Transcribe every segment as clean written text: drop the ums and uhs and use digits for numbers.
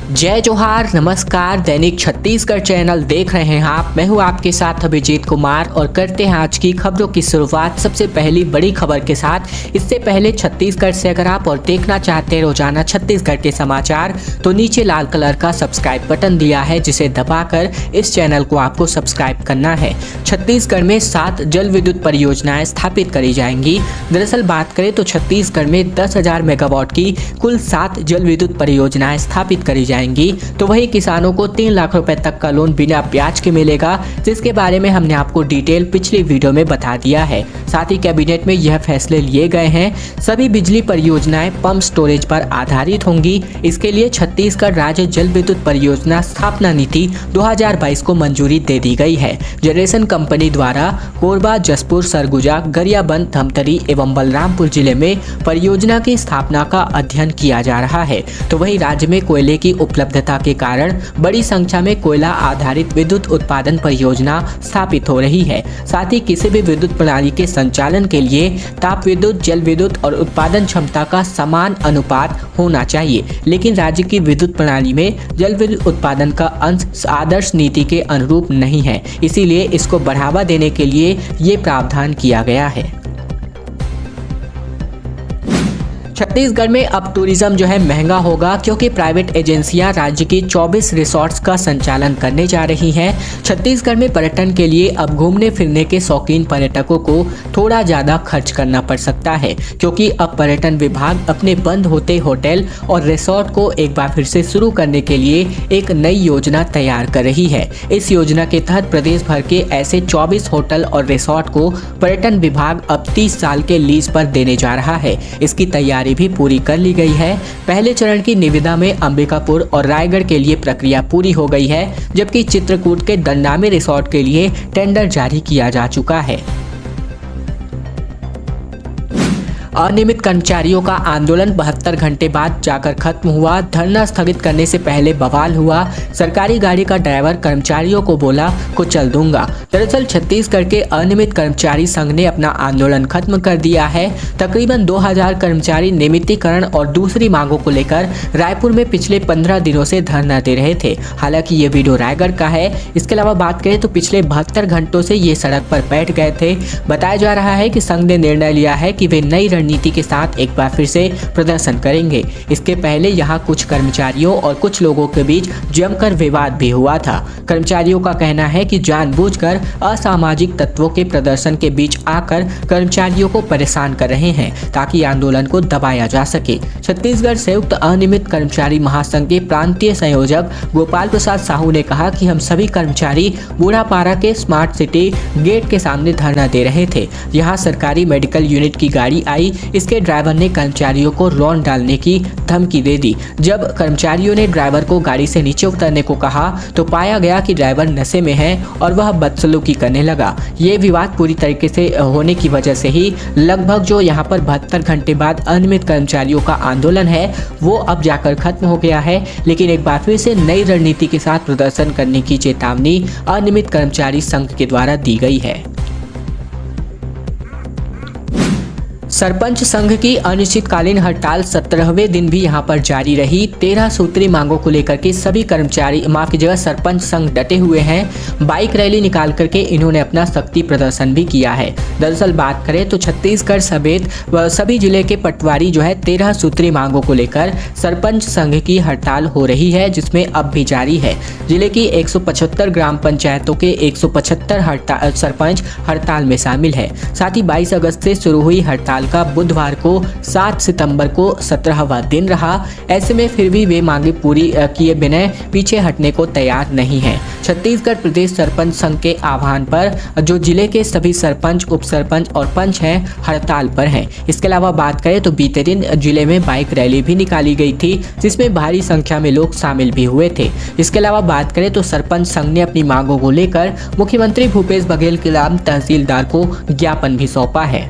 जय जोहार, नमस्कार। दैनिक छत्तीसगढ़ चैनल देख रहे हैं आप। मैं हूं आपके साथ अभिजीत कुमार और करते हैं आज की खबरों की शुरुआत सबसे पहली बड़ी खबर के साथ। इससे पहले छत्तीसगढ़ से अगर आप और देखना चाहते हैं रोजाना छत्तीसगढ़ के समाचार तो नीचे लाल कलर का सब्सक्राइब बटन दिया है जिसे दबाकर इस चैनल को आपको सब्सक्राइब करना है। छत्तीसगढ़ में 7 जल विद्युत परियोजनाएं स्थापित करी जाएंगी। दरअसल बात करें तो छत्तीसगढ़ में 10,000 मेगावाट की कुल 7 जल विद्युत परियोजनाएं स्थापित करी जाएंगी। तो वही किसानों को 3 लाख रुपए तक का लोन बिना ब्याज के मिलेगा, जिसके बारे में हमने आपको डिटेल पिछली वीडियो में बता दिया है। साथ ही कैबिनेट में यह फैसले लिए गए हैं। सभी बिजली परियोजनाएं पंप स्टोरेज पर आधारित होंगी। इसके लिए छत्तीसगढ़ राज्य जल विद्युत परियोजना स्थापना नीति 2022 को मंजूरी दे दी गई है। जनरेशन कंपनी द्वारा कोरबा, जसपुर, सरगुजा, गरियाबंद, धमतरी एवं बलरामपुर जिले में परियोजना की स्थापना का अध्ययन किया जा रहा है। तो वही राज्य में कोयले की उपलब्धता के कारण बड़ी संख्या में कोयला आधारित विद्युत उत्पादन परियोजना स्थापित हो रही है। साथ ही किसी भी विद्युत प्रणाली के संचालन के लिए ताप विद्युत, जल विद्युत और उत्पादन क्षमता का समान अनुपात होना चाहिए। लेकिन राज्य की विद्युत प्रणाली में जल विद्युत उत्पादन का अंश आदर्श नीति के अनुरूप नहीं है, इसीलिए इसको बढ़ावा देने के लिए ये प्रावधान किया गया है। छत्तीसगढ़ में अब टूरिज्म जो है महंगा होगा, क्योंकि प्राइवेट एजेंसियां राज्य की 24 रिसोर्ट्स का संचालन करने जा रही हैं। छत्तीसगढ़ में पर्यटन के लिए अब घूमने फिरने के शौकीन पर्यटकों को थोड़ा ज़्यादा खर्च करना पड़ सकता है, क्योंकि अब पर्यटन विभाग अपने बंद होते होटल और रिसोर्ट को एक बार फिर से शुरू करने के लिए एक नई योजना तैयार कर रही है। इस योजना के तहत प्रदेश भर के ऐसे 24 होटल और रिसोर्ट को पर्यटन विभाग अब 30 साल के लीज पर देने जा रहा है। इसकी तैयारी भी पूरी कर ली गई है। पहले चरण की निविदा में अंबिकापुर और रायगढ़ के लिए प्रक्रिया पूरी हो गई है, जबकि चित्रकूट के दंडामी रिसोर्ट के लिए टेंडर जारी किया जा चुका है। अनियमित कर्मचारियों का आंदोलन 72 घंटे बाद जाकर खत्म हुआ। धरना स्थगित करने से पहले बवाल हुआ। सरकारी गाड़ी का ड्राइवर कर्मचारियों को बोला कुचल दूंगा। दरअसल छत्तीसगढ़ के अनियमित कर्मचारी संघ ने अपना आंदोलन खत्म कर दिया है। तकरीबन 2000 कर्मचारी नियमितीकरण और दूसरी मांगों को लेकर रायपुर में पिछले 15 दिनों से धरना दे रहे थे। हालांकि ये वीडियो रायगढ़ का है। इसके अलावा बात करें तो पिछले 72 घंटों से ये सड़क पर बैठ गए थे। बताया जा रहा है कि संघ ने निर्णय लिया है कि वे नई नीति के साथ एक बार फिर से प्रदर्शन करेंगे। इसके पहले यहां कुछ कर्मचारियों और कुछ लोगों के बीच जमकर विवाद भी हुआ था। कर्मचारियों का कहना है कि जानबूझकर असामाजिक तत्वों के प्रदर्शन के बीच आकर कर्मचारियों को परेशान कर रहे हैं, ताकि आंदोलन को दबाया जा सके। छत्तीसगढ़ संयुक्त अनियमित कर्मचारी महासंघ के प्रांतीय संयोजक गोपाल प्रसाद साहू ने कहा कि हम सभी कर्मचारी बूढ़ापारा के स्मार्ट सिटी गेट के सामने धरना दे रहे थे। यहाँ सरकारी मेडिकल यूनिट की गाड़ी आई। इसके ड्राइवर ने कर्मचारियों को रौंद डालने की धमकी दे दी। जब कर्मचारियों ने ड्राइवर को गाड़ी से नीचे उतरने को कहा तो पाया गया कि ड्राइवर नशे में है और वह बदसलूकी करने लगा। ये विवाद पूरी तरीके से होने की वजह से ही लगभग जो यहाँ पर 72 घंटे बाद अनियमित कर्मचारियों का आंदोलन है वो अब जाकर खत्म हो गया है। लेकिन एक बार फिर से नई रणनीति के साथ प्रदर्शन करने की चेतावनी अनियमित कर्मचारी संघ के द्वारा दी गई है। सरपंच संघ की अनिश्चितकालीन हड़ताल 17वें दिन भी यहां पर जारी रही। 13 सूत्री मांगों को लेकर के सभी कर्मचारी सरपंच संघ डटे हुए हैं। बाइक रैली निकाल करके इन्होंने अपना शक्ति प्रदर्शन भी किया है। दरअसल बात करें तो छत्तीसगढ़ समेत सभी जिले के पटवारी जो है 13 सूत्री मांगों को लेकर सरपंच संघ की हड़ताल हो रही है, जिसमें अब भी जारी है। जिले की 175 ग्राम पंचायतों के 175 सरपंच हड़ताल में शामिल है। साथ ही 22 अगस्त से शुरू हुई हड़ताल का बुधवार को 7 सितंबर को 17वां दिन रहा। ऐसे में फिर भी वे मांगे पूरी किए बिना पीछे हटने को तैयार नहीं है। छत्तीसगढ़ प्रदेश सरपंच संघ के आह्वान पर जो जिले के सभी सरपंच, उप सरपंच और पंच हैं हड़ताल पर हैं। इसके अलावा बात करें तो बीते दिन जिले में बाइक रैली भी निकाली गई थी, जिसमें भारी संख्या में लोग शामिल भी हुए थे। इसके अलावा बात करें तो सरपंच संघ ने अपनी मांगों को लेकर मुख्यमंत्री भूपेश बघेल के नाम तहसीलदार को ज्ञापन भी सौंपा है।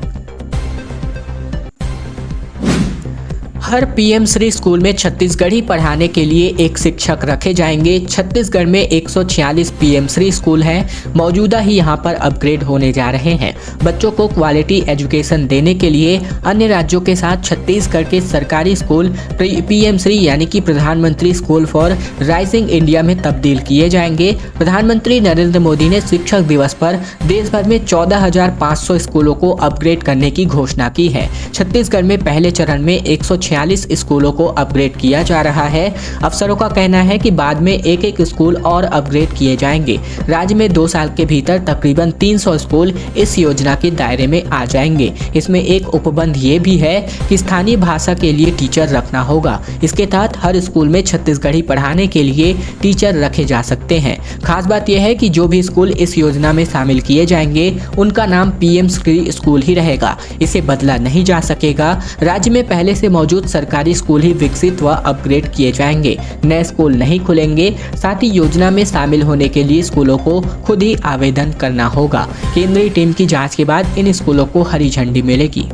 हर पीएम श्री स्कूल में छत्तीसगढ़ी पढ़ाने के लिए एक शिक्षक रखे जाएंगे। छत्तीसगढ़ में 146 पीएम श्री स्कूल हैं। मौजूदा ही यहां पर अपग्रेड होने जा रहे हैं। बच्चों को क्वालिटी एजुकेशन देने के लिए अन्य राज्यों के साथ छत्तीसगढ़ के सरकारी स्कूल पीएम श्री यानी कि प्रधानमंत्री स्कूल फॉर राइजिंग इंडिया में तब्दील किए जाएंगे। प्रधानमंत्री नरेंद्र मोदी ने शिक्षक दिवस पर देश भर में 14,500 स्कूलों को अपग्रेड करने की घोषणा की है। छत्तीसगढ़ में पहले चरण में 146 स्कूलों को अपग्रेड किया जा रहा है। अफसरों का कहना है कि बाद में एक स्कूल और अपग्रेड किए जाएंगे। राज्य में 2 साल के भीतर तकरीबन 300 स्कूल इस योजना के दायरे में आ जाएंगे। इसमें एक उपबंध ये भी है कि स्थानीय भाषा के लिए टीचर रखना होगा। इसके तहत हर स्कूल में छत्तीसगढ़ी पढ़ाने के लिए टीचर रखे जा सकते हैं। खास बात यह है कि जो भी स्कूल इस योजना में शामिल किए जाएंगे उनका नाम पीएम श्री स्कूल ही रहेगा। इसे बदला नहीं जा सकेगा। राज्य में पहले से मौजूद सरकारी स्कूल ही विकसित व अपग्रेड किए जाएंगे। नए स्कूल नहीं खुलेंगे। साथ ही योजना में शामिल होने के लिए स्कूलों को खुद ही आवेदन करना होगा। केंद्रीय टीम की जांच के बाद इन स्कूलों को हरी झंडी मिलेगी।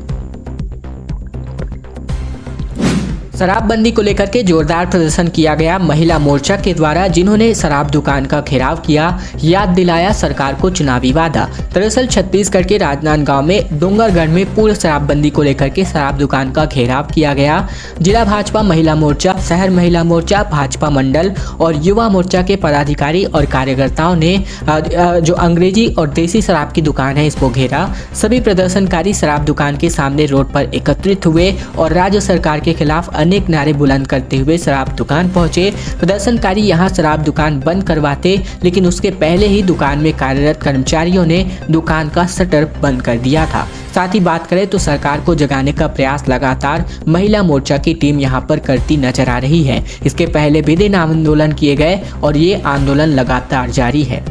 शराबबंदी को लेकर के जोरदार प्रदर्शन किया गया महिला मोर्चा के द्वारा, जिन्होंने शराब दुकान का घेराव किया, याद दिलाया सरकार को चुनावी वादा। दरअसल छत्तीसगढ़ के राजनांदगांव में डोंगरगढ़ में पूर्ण शराबबंदी को लेकर के शराब दुकान का घेराव किया गया। जिला भाजपा महिला मोर्चा, शहर महिला मोर्चा, भाजपा मंडल और युवा मोर्चा के पदाधिकारी और कार्यकर्ताओं ने जो अंग्रेजी और देसी शराब की दुकान है इसको घेरा। सभी प्रदर्शनकारी शराब दुकान के सामने रोड पर एकत्रित हुए और राज्य सरकार के खिलाफ अनेक नारे बुलंद करते हुए शराब दुकान पहुंचे। प्रदर्शनकारी यहां शराब दुकान बंद करवाते, लेकिन उसके पहले ही दुकान में कार्यरत कर्मचारियों ने दुकान का शटर बंद कर दिया था। साथ ही बात करें तो सरकार को जगाने का प्रयास लगातार महिला मोर्चा की टीम यहां पर करती नजर आ रही है। इसके पहले भी दिन आंदोलन किए गए और ये आंदोलन लगातार जारी है।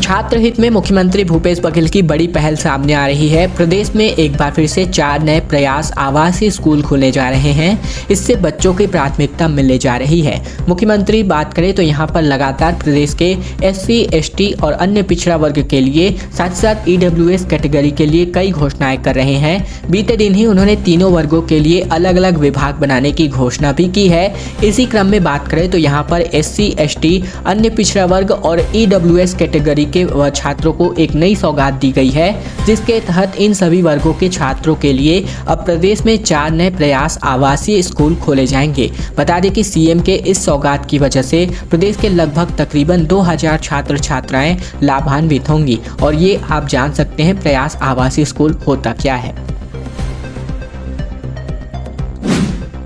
छात्र हित में मुख्यमंत्री भूपेश बघेल की बड़ी पहल सामने आ रही है। प्रदेश में एक बार फिर से 4 नए प्रयास आवासीय स्कूल खुलने जा रहे हैं। इससे बच्चों की प्राथमिकता मिलने जा रही है। मुख्यमंत्री बात करें तो यहां पर लगातार प्रदेश के SC, ST और अन्य पिछड़ा वर्ग के लिए साथ साथ EWS कैटेगरी के लिए कई घोषणाएं कर रहे हैं। बीते दिन ही उन्होंने तीनों वर्गों के लिए अलग अलग विभाग बनाने की घोषणा भी की है। इसी क्रम में बात करें तो यहाँ पर SC, ST, अन्य पिछड़ा वर्ग और EWS कैटेगरी के छात्रों को एक नई सौगात दी गई है, जिसके तहत इन सभी वर्गों के छात्रों के लिए अब प्रदेश में 4 नए प्रयास आवासीय स्कूल खोले जाएंगे। बता दें कि CM के इस सौगात की वजह से प्रदेश के लगभग तकरीबन 2000 छात्र छात्राएं लाभान्वित होंगी। और ये आप जान सकते हैं प्रयास आवासीय स्कूल होता क्या है।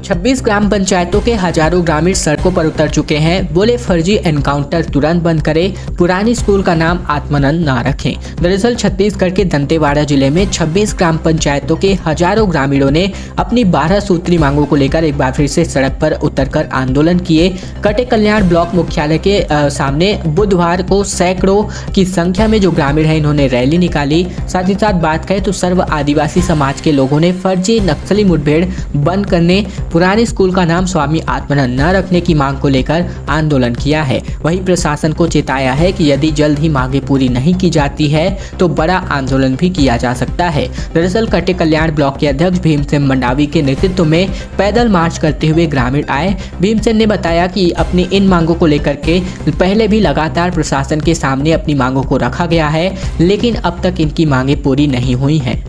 26 ग्राम पंचायतों के हजारों ग्रामीण सड़कों पर उतर चुके हैं। बोले फर्जी एनकाउंटर तुरंत बंद करें, पुरानी स्कूल का नाम आत्मानंद ना रखें। दरअसल छत्तीसगढ़ के दंतेवाड़ा जिले में 26 ग्राम पंचायतों के हजारों ग्रामीणों ने अपनी 12 सूत्री मांगों को लेकर एक बार फिर से सड़क पर उतरकर आंदोलन किए। कटे कल्याण ब्लॉक मुख्यालय के सामने बुधवार को सैकड़ों की संख्या में जो ग्रामीण है इन्होंने रैली निकाली। साथ ही साथ बात करें तो सर्व आदिवासी समाज के लोगों ने फर्जी नक्सली मुठभेड़ बंद करने, पुराने स्कूल का नाम स्वामी आत्मानंद न रखने की मांग को लेकर आंदोलन किया है। वहीं प्रशासन को चेताया है कि यदि जल्द ही मांगे पूरी नहीं की जाती है तो बड़ा आंदोलन भी किया जा सकता है। दरअसल कटे कल्याण ब्लॉक के अध्यक्ष भीमसेन मंडावी के नेतृत्व में पैदल मार्च करते हुए ग्रामीण आए। भीमसेन ने बताया कि अपनी इन मांगों को लेकर के पहले भी लगातार प्रशासन के सामने अपनी मांगों को रखा गया है, लेकिन अब तक इनकी मांगे पूरी नहीं हुई हैं।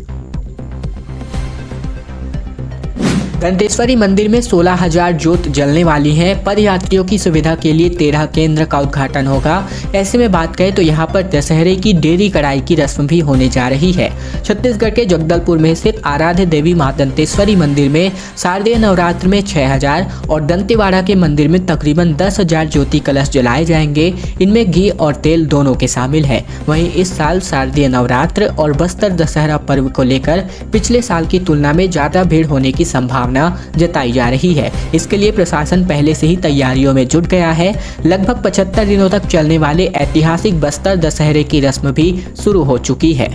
दंतेश्वरी मंदिर में 16,000 ज्योत जलने वाली हैं। पदयात्रियों की सुविधा के लिए 13 केंद्र का उद्घाटन होगा। ऐसे में बात करें तो यहाँ पर दशहरे की डेरी कढ़ाई की रस्म भी होने जा रही है। छत्तीसगढ़ के जगदलपुर में स्थित आराध्य देवी मां दंतेश्वरी मंदिर में शारदीय नवरात्र में 6,000 और दंतेवाड़ा के मंदिर में तकरीबन 10,000 ज्योति कलश जलाए जाएंगे। इनमें घी और तेल दोनों के शामिल है। वहीं इस साल शारदीय नवरात्र और बस्तर दशहरा पर्व को लेकर पिछले साल की तुलना में ज्यादा भीड़ होने की संभावना जताई जा रही है। इसके लिए प्रशासन पहले से ही तैयारियों में जुट गया है। लगभग 75 दिनों तक चलने वाले ऐतिहासिक बस्तर दशहरे की रस्म भी शुरू हो चुकी है।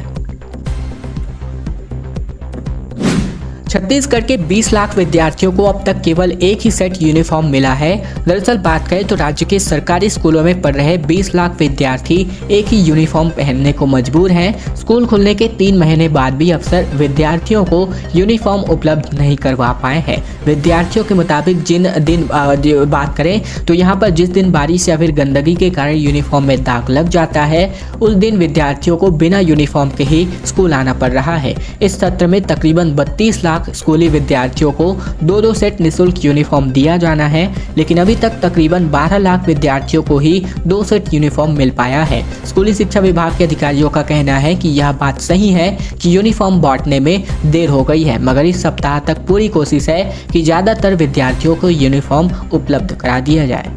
छत्तीसगढ़ के 20 लाख विद्यार्थियों को अब तक केवल एक ही सेट यूनिफॉर्म मिला है। दरअसल बात करें तो राज्य के सरकारी स्कूलों में पढ़ रहे 20 लाख विद्यार्थी एक ही यूनिफॉर्म पहनने को मजबूर हैं। स्कूल खुलने के 3 महीने बाद भी अफसर विद्यार्थियों को यूनिफॉर्म उपलब्ध नहीं करवा पाए हैं। विद्यार्थियों के मुताबिक बात करें तो यहाँ पर जिस दिन बारिश या फिर गंदगी के कारण यूनिफॉर्म में दाग लग जाता है, उस दिन विद्यार्थियों को बिना यूनिफॉर्म के ही स्कूल आना पड़ रहा है। इस सत्र में तकरीबन 32 लाख स्कूली विद्यार्थियों को 2-2 सेट निःशुल्क यूनिफॉर्म दिया जाना है, लेकिन अभी तक तकरीबन 12 लाख विद्यार्थियों को ही 2 सेट यूनिफॉर्म मिल पाया है। स्कूली शिक्षा विभाग के अधिकारियों का कहना है कि यह बात सही है कि यूनिफॉर्म बांटने में देर हो गई है, मगर इस सप्ताह तक पूरी कोशिश है कि ज्यादातर विद्यार्थियों को यूनिफॉर्म उपलब्ध करा दिया जाए।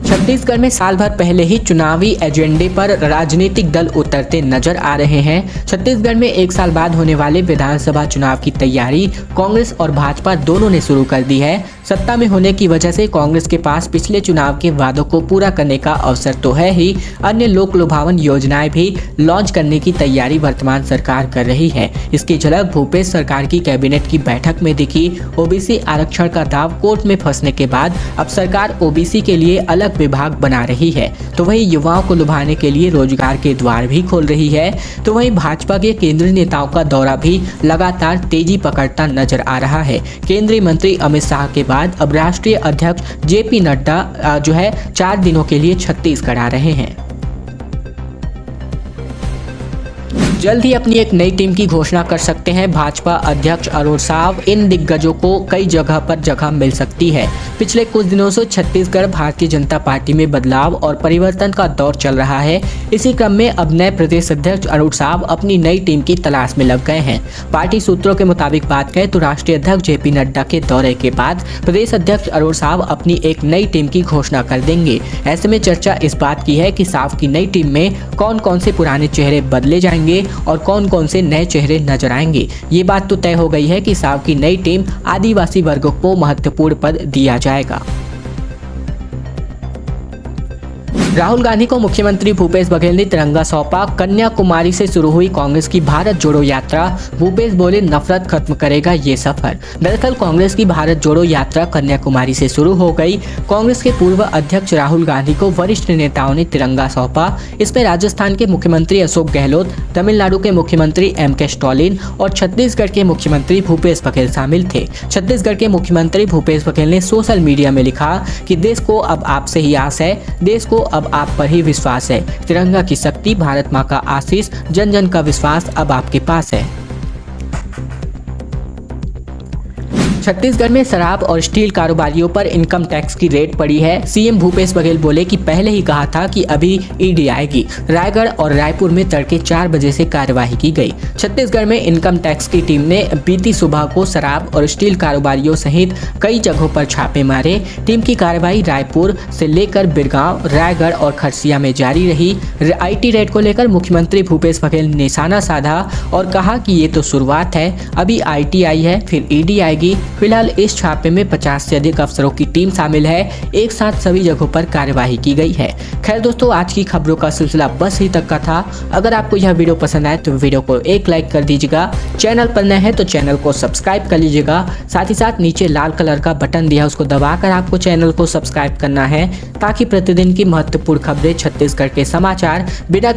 छत्तीसगढ़ में साल भर पहले ही चुनावी एजेंडे पर राजनीतिक दल उतरते नजर आ रहे हैं। छत्तीसगढ़ में 1 साल बाद होने वाले विधानसभा चुनाव की तैयारी कांग्रेस और भाजपा दोनों ने शुरू कर दी है। सत्ता में होने की वजह से कांग्रेस के पास पिछले चुनाव के वादों को पूरा करने का अवसर तो है ही, अन्य लोक लुभावन योजनाएं भी लॉन्च करने की तैयारी वर्तमान सरकार कर रही है। इसकी झलक भूपेश सरकार की कैबिनेट की बैठक में दिखी। ओबीसी आरक्षण का दाव कोर्ट में फंसने के बाद अब सरकार ओबीसी के लिए अलग विभाग बना रही है, तो वहीं युवाओं को लुभाने के लिए रोजगार के द्वार भी खोल रही है। तो वहीं भाजपा के केंद्रीय नेताओं का दौरा भी लगातार तेजी पकड़ता नजर आ रहा है। केंद्रीय मंत्री अमित शाह के बाद अब राष्ट्रीय अध्यक्ष जेपी नड्डा 4 दिनों के लिए छत्तीसगढ़ आ रहे हैं। जल्द ही अपनी एक नई टीम की घोषणा कर सकते हैं भाजपा अध्यक्ष अरुण साव। इन दिग्गजों को कई जगह पर जगह मिल सकती है। पिछले कुछ दिनों से छत्तीसगढ़ भारतीय जनता पार्टी में बदलाव और परिवर्तन का दौर चल रहा है। इसी क्रम में अब नए प्रदेश अध्यक्ष अरुण साव अपनी नई टीम की तलाश में लग गए हैं। पार्टी सूत्रों के मुताबिक बात करें तो राष्ट्रीय अध्यक्ष जेपी नड्डा के दौरे के बाद प्रदेश अध्यक्ष अरुण साव अपनी एक नई टीम की घोषणा कर देंगे। ऐसे में चर्चा इस बात की है कि साव की नई टीम में कौन कौन से पुराने चेहरे बदले जाएंगे और कौन कौन से नए चेहरे नजर आएंगे। ये बात तो तय हो गई है कि साव की नई टीम आदिवासी वर्गों को महत्वपूर्ण पद दिया जाएगा। राहुल गांधी को मुख्यमंत्री भूपेश बघेल ने तिरंगा सौंपा। कन्याकुमारी से शुरू हुई कांग्रेस की भारत जोड़ो यात्रा। भूपेश बोले, नफरत खत्म करेगा ये सफर। दरअसल कांग्रेस की भारत जोड़ो यात्रा कन्याकुमारी से शुरू हो गई। कांग्रेस के पूर्व अध्यक्ष राहुल गांधी को वरिष्ठ नेताओं ने तिरंगा सौंपा। इसमें राजस्थान के मुख्यमंत्री अशोक गहलोत, तमिलनाडु के मुख्यमंत्री एम.के. स्टालिन और छत्तीसगढ़ के मुख्यमंत्री भूपेश बघेल शामिल थे। छत्तीसगढ़ के मुख्यमंत्री भूपेश बघेल ने सोशल मीडिया में लिखा कि देश को अब आपसे ही आस है, देश को अब आप पर ही विश्वास है। तिरंगा की शक्ति, भारत माँ का आशीष, जन जन का विश्वास अब आपके पास है। छत्तीसगढ़ में शराब और स्टील कारोबारियों पर इनकम टैक्स की रेड पड़ी है। सीएम भूपेश बघेल बोले कि पहले ही कहा था कि अभी ईडी आएगी। रायगढ़ और रायपुर में तड़के 4 बजे से कार्यवाही की गई। छत्तीसगढ़ में इनकम टैक्स की टीम ने बीती सुबह को शराब और स्टील कारोबारियों सहित कई जगहों पर छापे मारे। टीम की कार्रवाई रायपुर से लेकर बिरगांव, रायगढ़ और खरसिया में जारी रही। आईटी रेड को लेकर मुख्यमंत्री भूपेश बघेल ने निशाना साधा और कहा कि ये तो शुरुआत है, अभी आईटी आई है, फिर ईडी आएगी। फिलहाल इस छापे में 50 से अधिक अफसरों की टीम शामिल है। एक साथ सभी जगहों पर कार्यवाही की गई है। खैर दोस्तों, आज की खबरों का सिलसिला बस ही तक का था। अगर आपको यह वीडियो पसंद आए तो वीडियो को एक लाइक कर दीजिएगा। चैनल पर नए हैं तो चैनल को सब्सक्राइब कर लीजिएगा। साथ ही साथ नीचे लाल कलर का बटन दिया, उसको दबाकर आपको चैनल को सब्सक्राइब करना है, ताकि प्रतिदिन की महत्वपूर्ण खबरें, छत्तीसगढ़ के समाचार बिना